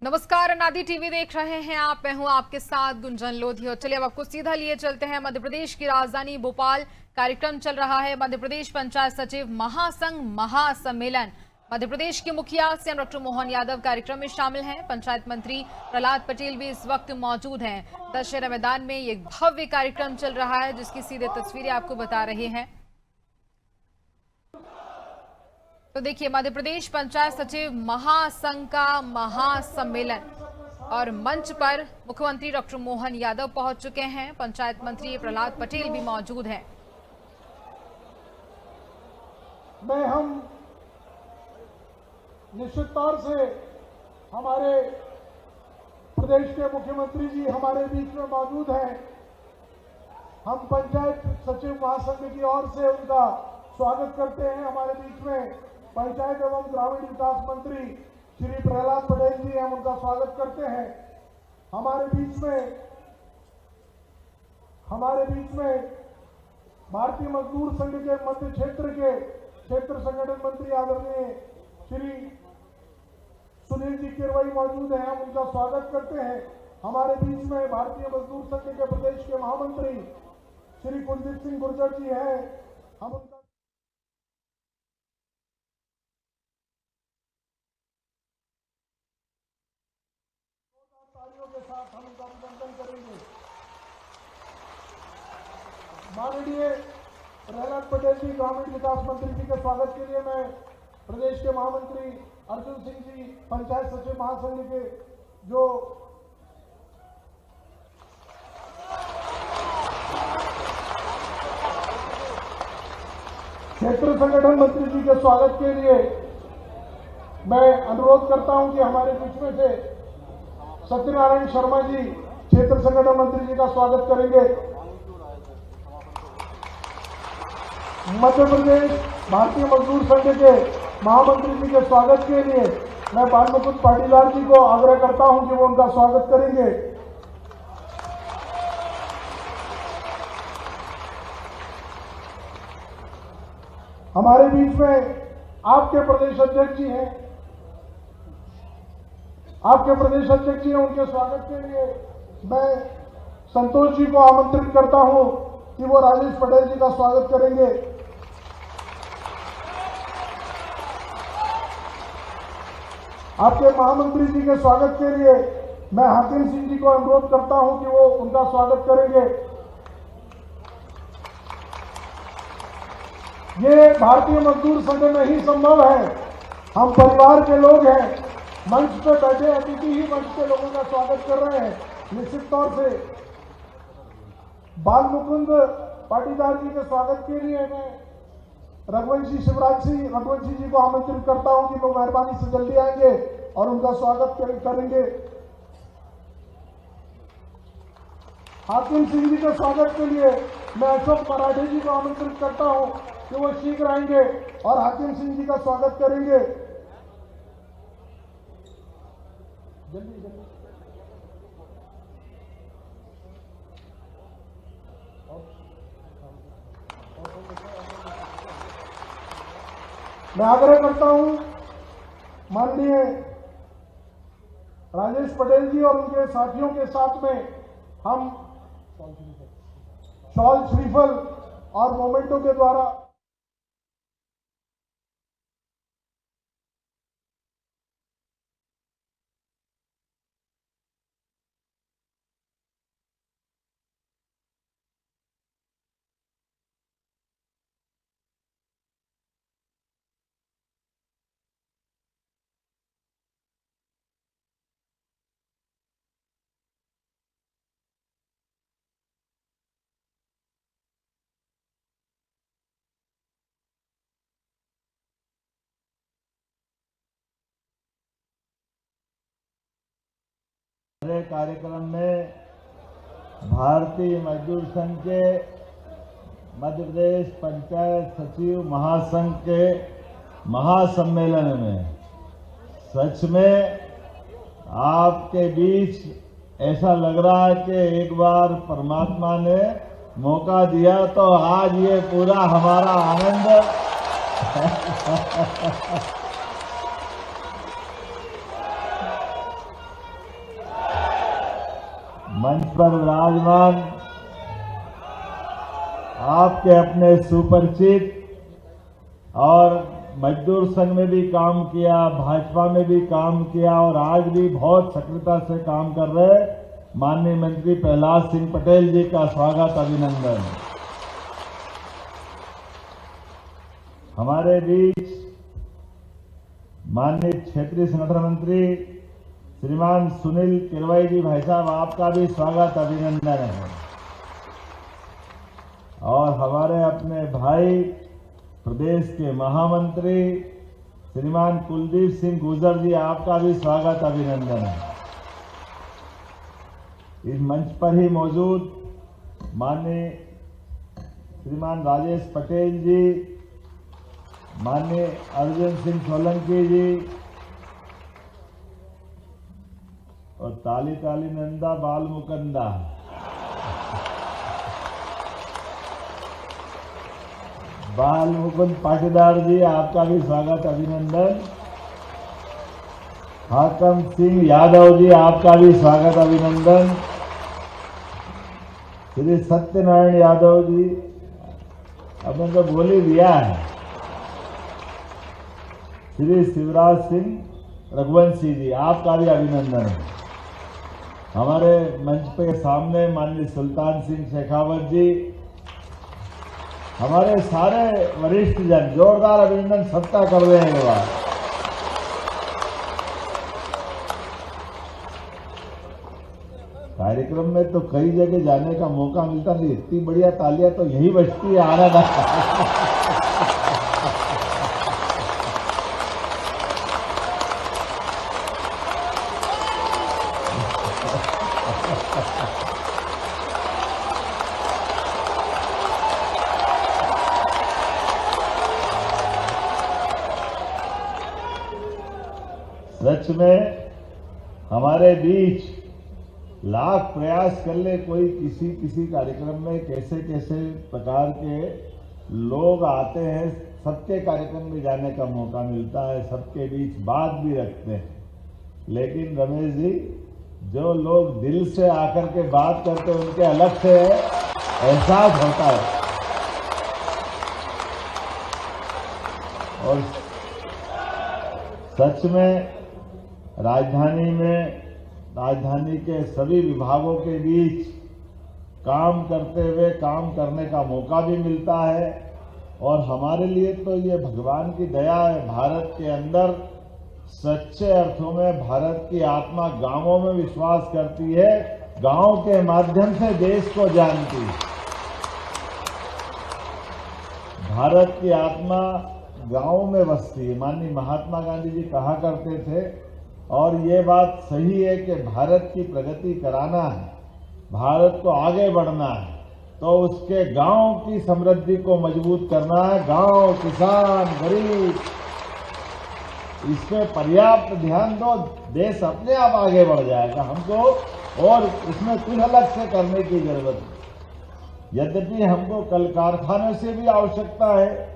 नमस्कार, अनादि टीवी देख रहे हैं आप। मैं हूं आपके साथ गुंजन लोधी। और चलिए अब आपको सीधा लिए चलते हैं मध्य प्रदेश की राजधानी भोपाल। कार्यक्रम चल रहा है मध्य प्रदेश पंचायत सचिव महासंघ महासम्मेलन। मध्य प्रदेश के मुखिया सीएम डॉक्टर मोहन यादव कार्यक्रम में शामिल हैं। पंचायत मंत्री प्रहलाद पटेल भी इस वक्त मौजूद हैं। दशहरा मैदान में एक भव्य कार्यक्रम चल रहा है जिसकी सीधे तस्वीरें आपको बता रहे हैं। तो देखिए, मध्य प्रदेश पंचायत सचिव महासंघ का महासम्मेलन और मंच पर मुख्यमंत्री डॉक्टर मोहन यादव पहुंच चुके हैं। पंचायत मंत्री प्रहलाद पटेल भी मौजूद हैं। हम निश्चित तौर से हमारे प्रदेश के मुख्यमंत्री जी हमारे बीच में मौजूद हैं। हम पंचायत सचिव महासंघ की ओर से उनका स्वागत करते हैं। हमारे बीच में पंचायत एवं ग्रामीण विकास मंत्री श्री प्रहलाद पटेल जी, हम उनका स्वागत करते हैं। हमारे बीच में भारतीय मजदूर संघ के मध्य क्षेत्र के क्षेत्र संगठन मंत्री आदरणीय श्री सुनील जी किरवाई मौजूद हैं, हम उनका स्वागत करते हैं। हमारे बीच में भारतीय मजदूर संघ के प्रदेश के महामंत्री श्री कुलदीप सिंह गुर्जर जी हैं, हम उनका तालियों के साथ हम उनका अभिनंदन करेंगे। माननीय प्रहलाद पटेल जी ग्रामीण विकास मंत्री जी के स्वागत के लिए मैं प्रदेश के महामंत्री अर्जुन सिंह जी पंचायत सचिव महासंघ के जो क्षेत्र संगठन मंत्री जी के स्वागत के लिए मैं अनुरोध करता हूं कि हमारे बीच में से सत्यनारायण शर्मा जी क्षेत्र संगठन मंत्री जी का स्वागत करेंगे। मध्य प्रदेश भारतीय मजदूर संघ के महामंत्री जी के स्वागत के लिए मैं भानुमुकुंद पाटीदार जी को आग्रह करता हूं कि वो उनका स्वागत करेंगे। हमारे बीच में आपके प्रदेश अध्यक्ष जी हैं, उनके स्वागत के लिए मैं संतोष जी को आमंत्रित करता हूं कि वो राजेश पटेल जी का स्वागत करेंगे। आपके महामंत्री जी के स्वागत के लिए मैं हाकिम सिंह जी को अनुरोध करता हूं कि वो उनका स्वागत करेंगे। ये भारतीय मजदूर संघ में ही संभव है। हम परिवार के लोग हैं। मंच पर बैठे अतिथि ही मंच के लोगों का स्वागत कर रहे हैं। निश्चित तौर से भानुमुकुंद पाटीदार जी के स्वागत के लिए मैं रघुवंशी जी को आमंत्रित करता हूं कि वो मेहरबानी से जल्दी आएंगे और उनका स्वागत करेंगे। हाकिम सिंह जी के स्वागत के लिए मैं अशोक मराठे जी को आमंत्रित करता हूं कि वो शीघ्र आएंगे और हाकिम सिंह जी का स्वागत करेंगे। जल्दी मैं आग्रह करता हूं माननीय राजेश पटेल जी और उनके साथियों के साथ में हम शॉल श्रीफल और मोमेंटो के द्वारा कार्यक्रम में भारतीय मजदूर संघ के मध्य प्रदेश पंचायत सचिव महासंघ के महासम्मेलन में सच में आपके बीच ऐसा लग रहा है कि एक बार परमात्मा ने मौका दिया तो आज ये पूरा हमारा आनंद मंच पर विराजमान आपके अपने सुपरिचित और मजदूर संघ में भी काम किया, भाजपा में भी काम किया और आज भी बहुत सक्रियता से काम कर रहे माननीय मंत्री प्रहलाद सिंह पटेल जी का स्वागत, अभिनंदन। हमारे बीच माननीय क्षेत्रीय संगठन मंत्री श्रीमान सुनील किरवाई जी, भाई साहब आपका भी स्वागत, अभिनंदन है। और हमारे अपने भाई प्रदेश के महामंत्री श्रीमान कुलदीप सिंह गुर्जर जी, आपका भी स्वागत, अभिनंदन है। इस मंच पर ही मौजूद माननीय श्रीमान राजेश पटेल जी, माननीय अर्जुन सिंह सोलंकी जी और ताली ताली नंदा बाल मुकंदा, बाल मुकुंद पाटीदार जी, आपका भी स्वागत, अभिनंदन। हाकम सिंह यादव जी, आपका भी स्वागत, अभिनंदन। श्री सत्यनारायण यादव जी, आपने तो बोल ही दिया है। श्री शिवराज सिंह रघुवंशी जी, आपका भी अभिनंदन है। हमारे मंच पे सामने माननीय सुल्तान सिंह शेखावत जी, हमारे सारे वरिष्ठ जन, जोरदार अभिनंदन सबका कर रहे हैं। बार कार्यक्रम में तो कई जगह जाने का मौका मिलता नहीं, इतनी बढ़िया तालियां तो यही बजती है, आनंद आता। सच में हमारे बीच लाख प्रयास कर ले कोई किसी कार्यक्रम में कैसे कैसे प्रकार के लोग आते हैं, सबके कार्यक्रम में जाने का मौका मिलता है, सबके बीच बात भी रखते हैं। लेकिन रमेश जी, जो लोग दिल से आकर के बात करते हैं उनके अलग से एहसास होता है। और सच में राजधानी के सभी विभागों के बीच काम करते हुए काम करने का मौका भी मिलता है। और हमारे लिए तो ये भगवान की दया है। भारत के अंदर सच्चे अर्थों में भारत की आत्मा गांवों में विश्वास करती है, गांव के माध्यम से देश को जानती है। भारत की आत्मा गांव में बसती है। माननीय महात्मा गांधी जी कहा करते थे, और ये बात सही है कि भारत की प्रगति कराना है, भारत को आगे बढ़ना है, तो उसके गांव की समृद्धि को मजबूत करना है। गांव, किसान, गरीब, इसमें पर्याप्त ध्यान दो, देश अपने आप आगे बढ़ जाएगा। हमको और उसमें कुछ अलग से करने की जरूरत है। यद्यपि हमको कल कारखानों से भी आवश्यकता है,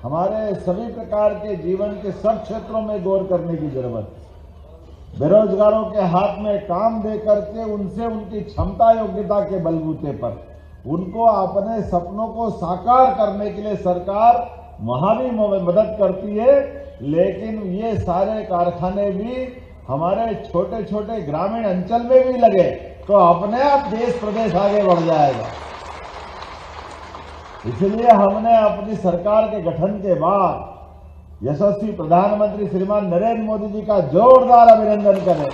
हमारे सभी प्रकार के जीवन के सब क्षेत्रों में गौर करने की जरूरत है। बेरोजगारों के हाथ में काम दे करके उनसे उनकी क्षमता योग्यता के बलबूते पर उनको अपने सपनों को साकार करने के लिए सरकार वहां भी मदद करती है। लेकिन ये सारे कारखाने भी हमारे छोटे छोटे ग्रामीण अंचल में भी लगे तो अपने आप देश प्रदेश आगे बढ़ जाएगा। इसलिए हमने अपनी सरकार के गठन के बाद यशस्वी प्रधानमंत्री श्रीमान नरेंद्र मोदी जी का जोरदार अभिनंदन करें।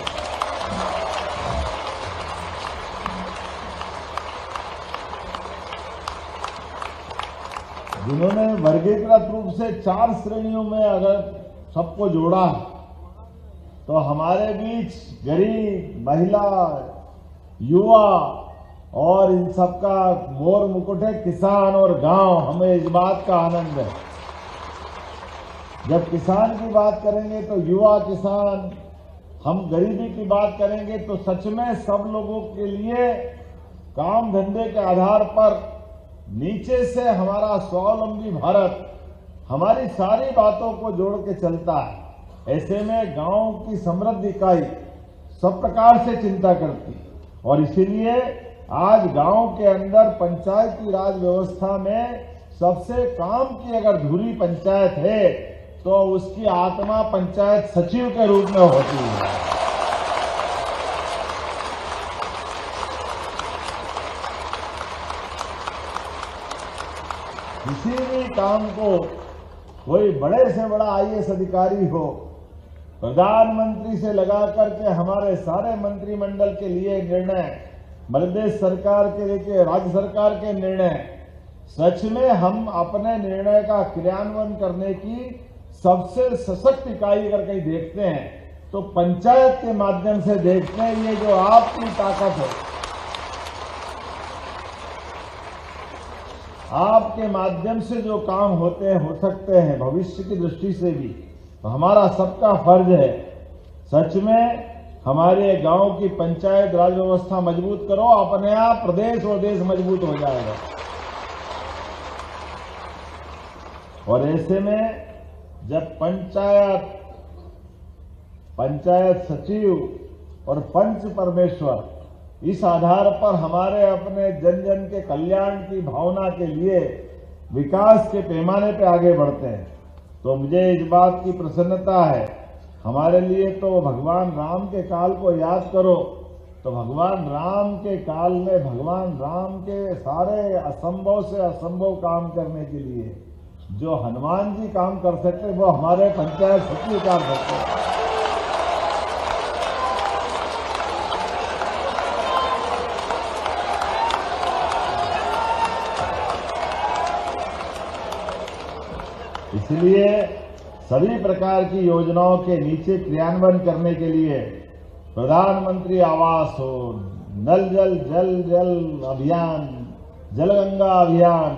जिन्होंने वर्गीकृत रूप से 4 श्रेणियों में अगर सबको जोड़ा तो हमारे बीच गरीब, महिला, युवा और इन सबका मोर मुकुट है किसान और गांव। हमें इस बात का आनंद है। जब किसान की बात करेंगे तो युवा किसान, हम गरीबी की बात करेंगे तो सच में सब लोगों के लिए काम धंधे के आधार पर नीचे से हमारा स्वावलंबी भारत हमारी सारी बातों को जोड़ के चलता है। ऐसे में गांव की समृद्ध इकाई सब प्रकार से चिंता करती, और इसीलिए आज गांव के अंदर पंचायती राज व्यवस्था में सबसे काम की अगर धुरी पंचायत है तो उसकी आत्मा पंचायत सचिव के रूप में होती है। किसी भी काम को कोई बड़े से बड़ा आईएएस अधिकारी हो, प्रधानमंत्री से लगा करके हमारे सारे मंत्रिमंडल के लिए निर्णय, मध्य प्रदेश सरकार के लेके राज्य सरकार के निर्णय, सच में हम अपने निर्णय का क्रियान्वयन करने की सबसे सशक्त इकाई अगर कहीं देखते हैं तो पंचायत के माध्यम से देखते हैं। ये जो आपकी ताकत है, आपके माध्यम से जो काम होते हैं, हो सकते हैं भविष्य की दृष्टि से भी, तो हमारा सबका फर्ज है सच में हमारे गांव की पंचायत राज व्यवस्था मजबूत करो। अपने आप प्रदेश और देश मजबूत हो जाएगा। और ऐसे में जब पंचायत सचिव और पंच परमेश्वर इस आधार पर हमारे अपने जन जन के कल्याण की भावना के लिए विकास के पैमाने पे आगे बढ़ते हैं, तो मुझे इस बात की प्रसन्नता है। हमारे लिए तो भगवान राम के काल को याद करो, तो भगवान राम के काल में भगवान राम के सारे असंभव से असंभव काम करने के लिए जो हनुमान जी काम कर सकते वो हमारे पंचायत सचिव कर सकते हैं। इसलिए सभी प्रकार की योजनाओं के नीचे क्रियान्वयन करने के लिए प्रधानमंत्री आवास हो, नल जल अभियान, जलगंगा अभियान,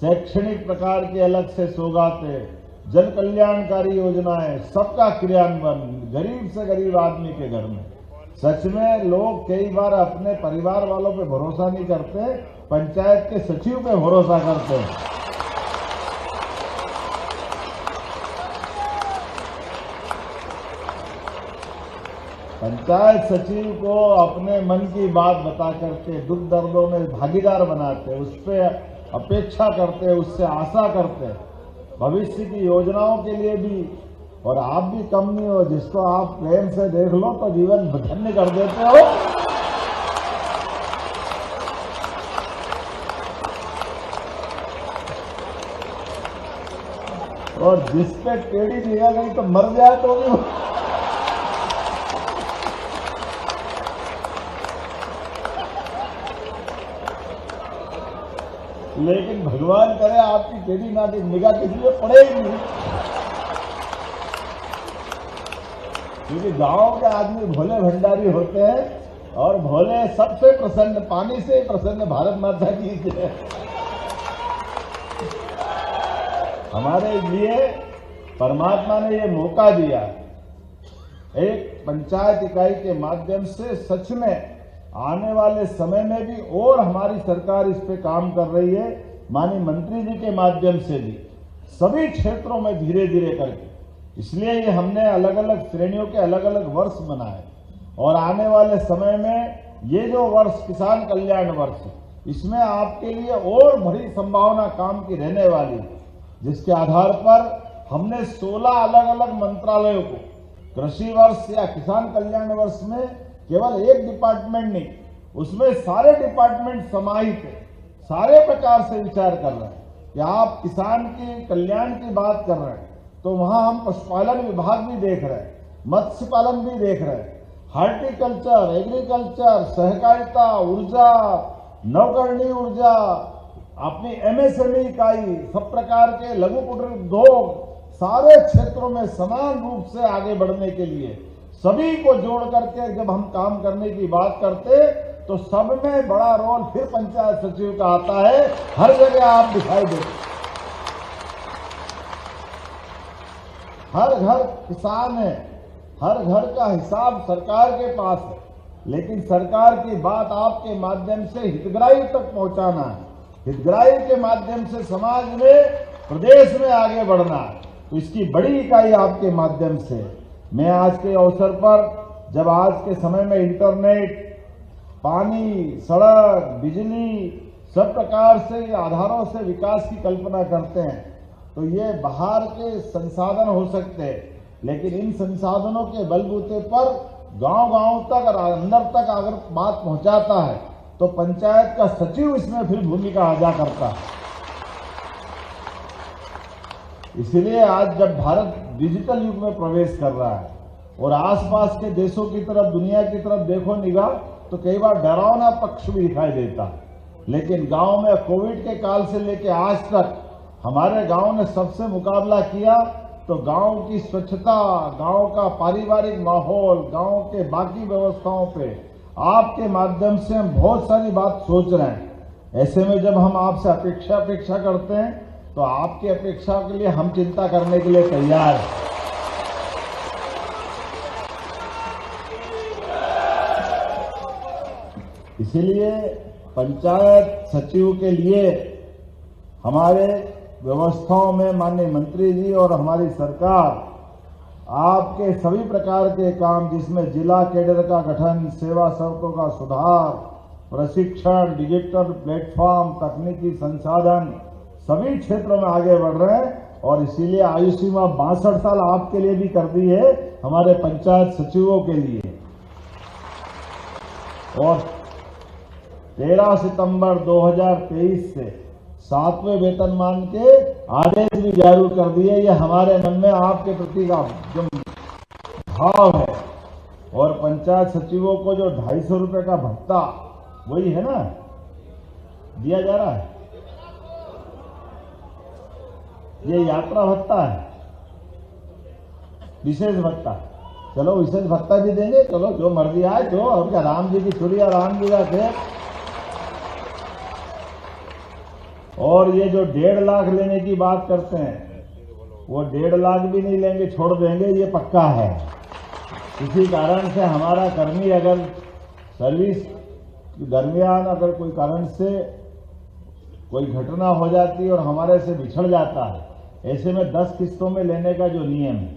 शैक्षणिक प्रकार के अलग से सौगाते, जन कल्याणकारी योजनाएं, सबका क्रियान्वयन गरीब से गरीब आदमी के घर में। सच में लोग कई बार अपने परिवार वालों पे भरोसा नहीं करते, पंचायत के सचिव पे भरोसा करते हैं। पंचायत सचिव को अपने मन की बात बता करके दुख दर्दों में भागीदार बनाते, उस पर अपेक्षा करते, उससे आशा करते, भविष्य की योजनाओं के लिए भी। और आप भी कम नहीं हो, जिसको आप प्रेम से देख लो तो जीवन धन्य कर देते हो। और जिस पे टेढ़ी दिया गई तो मर जाए तो भी लेकिन भगवान करे आपकी टेढ़ी ना की निगाह किसी पे पड़े ही नहीं, क्योंकि गांव के आदमी भोले भंडारी होते हैं और भोले सबसे प्रसन्न, पानी से ही प्रसन्न भारत माता की जय। हमारे लिए परमात्मा ने ये मौका दिया, एक पंचायत इकाई के माध्यम से सच में आने वाले समय में भी और हमारी सरकार इस पे काम कर रही है, माननीय मंत्री जी के माध्यम से भी सभी क्षेत्रों में धीरे धीरे करके। इसलिए ये हमने अलग अलग श्रेणियों के अलग अलग वर्ष बनाए और आने वाले समय में ये जो वर्ष किसान कल्याण वर्ष, इसमें आपके लिए और बड़ी संभावना काम की रहने वाली, जिसके आधार पर हमने 16 अलग अलग मंत्रालयों को कृषि वर्ष या किसान कल्याण वर्ष में केवल एक डिपार्टमेंट नहीं, उसमें सारे डिपार्टमेंट समाहित है, सारे प्रकार से विचार कर रहे हैं कि आप किसान के कल्याण की बात कर रहे हैं तो वहां हम पशुपालन विभाग भी देख रहे हैं, मत्स्य पालन भी देख रहे हैं, हार्टिकल्चर, एग्रीकल्चर, सहकारिता, ऊर्जा, नवकरणीय ऊर्जा, अपनी एमएसएमई इकाई, सब प्रकार के लघु कुटीर उद्योग, सारे क्षेत्रों में समान रूप से आगे बढ़ने के लिए सभी को जोड़ करके जब हम काम करने की बात करते तो सब में बड़ा रोल फिर पंचायत सचिव का आता है। हर जगह आप दिखाई देते, हर घर किसान है, हर घर का हिसाब सरकार के पास है, लेकिन सरकार की बात आपके माध्यम से हितग्राही तक पहुंचाना है, हितग्राही के माध्यम से समाज में, प्रदेश में आगे बढ़ना है। तो इसकी बड़ी इकाई आपके माध्यम से। मैं आज के अवसर पर, जब आज के समय में इंटरनेट पानी, सड़क, बिजली सब प्रकार से आधारों से विकास की कल्पना करते हैं, तो ये बाहर के संसाधन हो सकते हैं, लेकिन इन संसाधनों के बलबूते पर गांव-गांव तक और अंदर तक अगर बात पहुंचाता है तो पंचायत का सचिव इसमें फिर भूमिका अदा करता है। इसलिए आज जब भारत डिजिटल युग में प्रवेश कर रहा है और आसपास के देशों की तरफ, दुनिया की तरफ देखो निगाह, तो कई बार डरावना पक्ष भी दिखाई देता है, लेकिन गांव में कोविड के काल से लेकर आज तक हमारे गांव ने सबसे मुकाबला किया। तो गांव की स्वच्छता, गांव का पारिवारिक माहौल, गांव के बाकी व्यवस्थाओं पे आपके माध्यम से हम बहुत सारी बात सोच रहे हैं। ऐसे में जब हम आपसे अपेक्षा करते हैं तो आपकी अपेक्षा के लिए हम चिंता करने के लिए तैयार हैं। इसीलिए पंचायत सचिव के लिए हमारे व्यवस्थाओं में माननीय मंत्री जी और हमारी सरकार आपके सभी प्रकार के काम, जिसमें जिला कैडर का गठन, सेवा शर्तों का सुधार, प्रशिक्षण, डिजिटल प्लेटफॉर्म, तकनीकी संसाधन, सभी क्षेत्रों में आगे बढ़ रहे हैं। और इसीलिए आयु सीमा 62 साल आपके लिए भी कर दी है, हमारे पंचायत सचिवों के लिए। और 13 सितंबर 2023 से 7वें वेतनमान के आदेश भी जारी कर दिए। ये हमारे मन में आपके प्रति का जो भाव है, और पंचायत सचिवों को जो 250 रुपए का भत्ता वही है ना, दिया जा रहा है। ये यात्रा भत्ता है, विशेष भत्ता। चलो विशेष भत्ता भी देंगे, चलो जो मर्जी आए, जो और क्या, राम जी की छुड़िया राम जी का थे। और ये जो 1.5 लाख लेने की बात करते हैं, वो 1.5 लाख भी नहीं लेंगे, छोड़ देंगे, ये पक्का है। इसी कारण से हमारा कर्मी अगर सर्विस के दरमियान अगर कोई कारण से कोई घटना हो जाती है और हमारे से बिछड़ जाता है, ऐसे में 10 किस्तों में लेने का जो नियम है,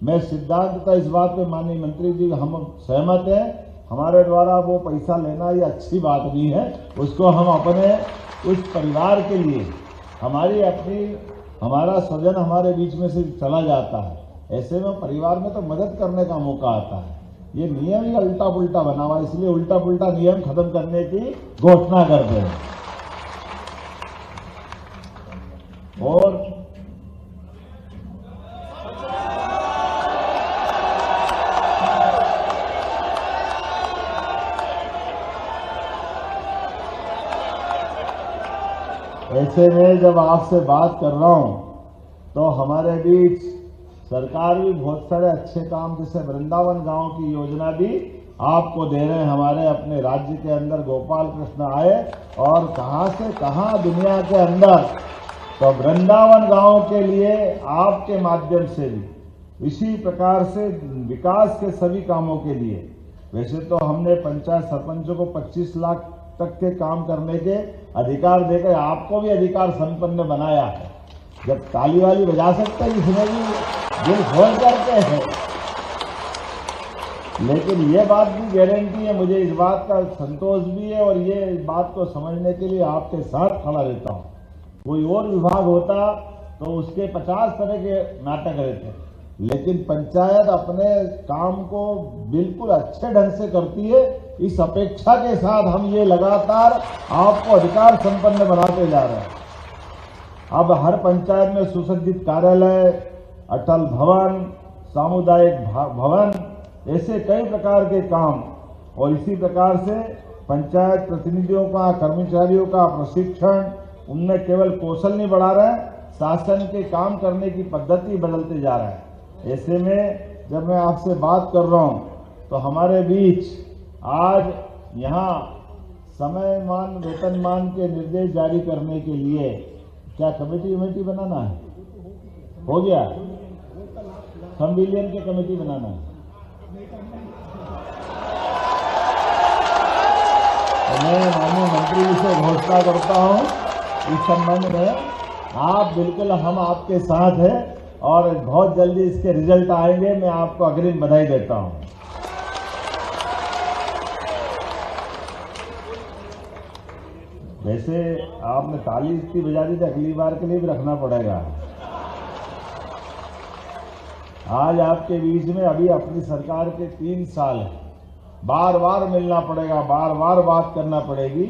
मैं सिद्धांततः इस बात पे माननीय मंत्री जी हम सहमत हैं। हमारे द्वारा वो पैसा लेना ये अच्छी बात नहीं है, उसको हम अपने उस परिवार के लिए, हमारा स्वजन हमारे बीच में से चला जाता है, ऐसे में परिवार में तो मदद करने का मौका आता है। ये नियम ही उल्टा पुल्टा बना हुआ, इसलिए उल्टा पुल्टा नियम खत्म करने की घोषणा करते हैं। और ऐसे में जब आपसे बात कर रहा हूं तो हमारे बीच सरकार भी बहुत सारे अच्छे काम, जैसे वृंदावन गांव की योजना भी आपको दे रहे हैं। हमारे अपने राज्य के अंदर गोपाल कृष्ण आए और कहां से कहां दुनिया के अंदर, तो वृंदावन गांव के लिए आपके माध्यम से भी इसी प्रकार से विकास के सभी कामों के लिए, वैसे तो हमने पंचायत सरपंचों को 25 लाख तक के काम करने के अधिकार देकर आपको भी अधिकार संपन्न बनाया है। जब ताली वाली बजा सकते हैं, इसमें भी दिल खोल करते हैं। लेकिन ये बात भी गारंटी है, मुझे इस बात का संतोष भी है और ये इस बात को समझने के लिए आपके साथ खड़ा रहता हूँ। कोई और विभाग होता तो उसके 50 तरह के नाटक रहते, लेकिन पंचायत अपने काम को बिल्कुल अच्छे ढंग से करती है। इस अपेक्षा के साथ हम ये लगातार आपको अधिकार संपन्न बनाते जा रहे हैं। अब हर पंचायत में सुसज्जित कार्यालय, अटल भवन, सामुदायिक भवन, ऐसे कई प्रकार के काम, और इसी प्रकार से पंचायत प्रतिनिधियों का, कर्मचारियों का प्रशिक्षण, उनमें केवल कौशल नहीं बढ़ा रहे हैं, शासन के काम करने की पद्धति बदलते जा रहे हैं। ऐसे में जब मैं आपसे बात कर रहा हूं तो हमारे बीच आज यहाँ समयमान वेतनमान के निर्देश जारी करने के लिए क्या कमेटी बनाना है? हो गया, संविलियन की कमेटी बनाना है। तो मैं माननीय मंत्री जी से घोषणा करता हूं इस संबंध में, आप बिल्कुल, हम आपके साथ हैं और बहुत जल्दी इसके रिजल्ट आएंगे। मैं आपको अग्रिम बधाई देता हूं। वैसे आपने ताली इतनी बजा दी तो अगली बार के लिए भी रखना पड़ेगा। आज आपके बीच में अभी अपनी सरकार के 3 साल है, बार बार मिलना पड़ेगा, बार बार बात करना पड़ेगी।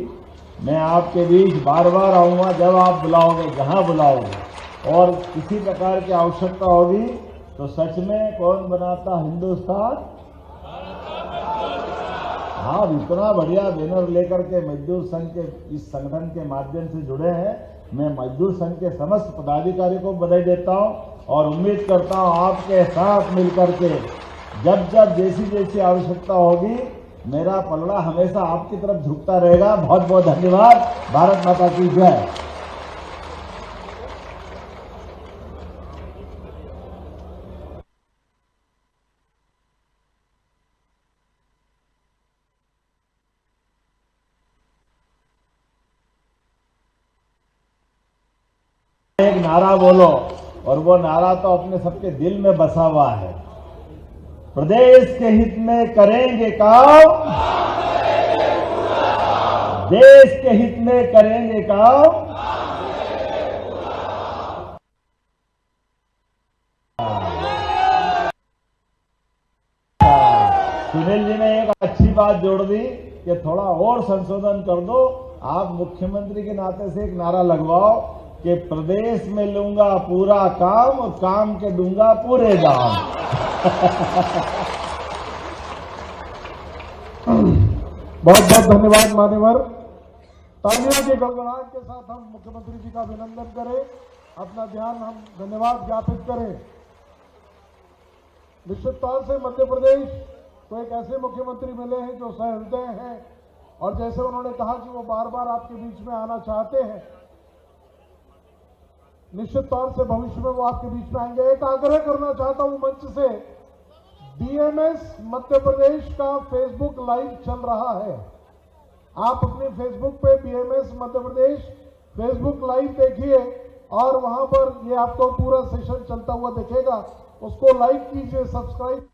मैं आपके बीच बार बार आऊंगा जब आप बुलाओगे, जहां बुलाओगे। और किसी प्रकार की आवश्यकता होगी तो सच में कौन बनाता हिंदुस्तान। आप इतना बढ़िया बैनर लेकर के मजदूर संघ के इस संगठन के माध्यम से जुड़े हैं। मैं मजदूर संघ के समस्त पदाधिकारियों को बधाई देता हूं और उम्मीद करता हूं आपके साथ मिलकर के जब जब जैसी जैसी आवश्यकता होगी मेरा पलड़ा हमेशा आपकी तरफ झुकता रहेगा। बहुत बहुत धन्यवाद। भारत माता की जय। एक नारा बोलो और वो नारा तो अपने सबके दिल में बसा हुआ है। प्रदेश के हित में करेंगे काम, देश के हित में करेंगे काम। सुनील जी ने एक अच्छी बात जोड़ दी कि थोड़ा और संशोधन कर दो। आप मुख्यमंत्री के नाते से एक नारा लगवाओ कि प्रदेश में लूंगा पूरा काम और काम के दूंगा पूरे दाम। बहुत बहुत धन्यवाद मान्यवर। तालियों के गड़गड़ाहट के साथ हम मुख्यमंत्री जी का अभिनंदन करें, अपना ध्यान हम धन्यवाद ज्ञापित करें। निश्चित तौर से मध्य प्रदेश को एक ऐसे मुख्यमंत्री मिले हैं जो सहृदय हैं और जैसे उन्होंने कहा कि वो बार बार आपके बीच में आना चाहते हैं, निश्चित तौर से भविष्य में वो आपके बीच में आएंगे। एक आग्रह करना चाहता हूं मंच से, बीएमएस मध्य प्रदेश का फेसबुक लाइव चल रहा है। आप अपने फेसबुक पे BMS Madhya Pradesh Facebook live देखिए और वहां पर ये आपको पूरा सेशन चलता हुआ दिखेगा। उसको लाइक कीजिए, सब्सक्राइब